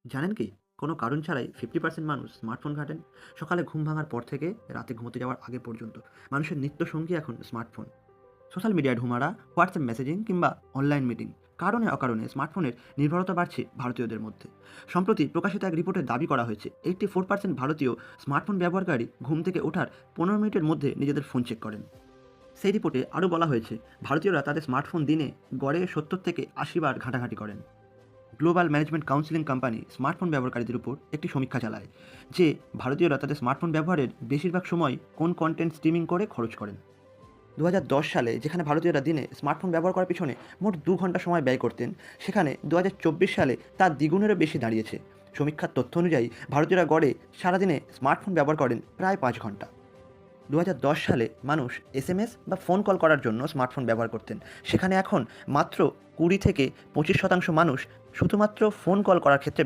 জানেন কি? কোনো কারণ ছাড়াই 50% মানুষ স্মার্টফোন ঘাঁটেন। সকালে ঘুম ভাঙার পর থেকে রাতে ঘুমোতে যাওয়ার আগে পর্যন্ত মানুষের নিত্য সঙ্গী এখন স্মার্টফোন। সোশ্যাল মিডিয়ায় ঢুমারা, হোয়াটসঅ্যাপ মেসেজিং কিংবা অনলাইন মিটিং, কারণে অকারণে স্মার্টফোনের নির্ভরতা বাড়ছে ভারতীয়দের মধ্যে। সম্প্রতি প্রকাশিত এক রিপোর্টে দাবি করা হয়েছে 84% ভারতীয় স্মার্টফোন ব্যবহারকারী ঘুম থেকে ওঠার 15 মিনিটের মধ্যে নিজেদের ফোন চেক করেন। সেই রিপোর্টে আরও বলা হয়েছে ভারতীয়রা তাদের স্মার্টফোন দিনে গড়ে 70 থেকে 80 বার ঘাঁটাঘাঁটি করেন। Global management counselling company smartphone ব্যবহারকারীদের উপর একটি সমীক্ষা চালায় যে ভারতীয়রা তাদের স্মার্টফোন ব্যবহারের বেশিরভাগ সময় কোন কন্টেন্ট স্ট্রিমিং করে খরচ করেন। 2010 সালে যেখানে ভারতীয়রা দিনে স্মার্টফোন ব্যবহার করার পিছনে মোট 2 ঘন্টা সময় ব্যয় করতেন, সেখানে 2024 সালে তার দ্বিগুণেরও বেশি দাঁড়িয়েছে। সমীক্ষার তথ্য অনুযায়ী ভারতীয়রা গড়ে সারাদিনে স্মার্টফোন ব্যবহার করেন প্রায় 5 ঘন্টা। 2010 সালে মানুষ এসএমএস বা ফোন কল করার জন্য স্মার্টফোন ব্যবহার করতেন, সেখানে এখন মাত্র 20 থেকে 25% মানুষ শুধুমাত্র ফোন কল করার ক্ষেত্রে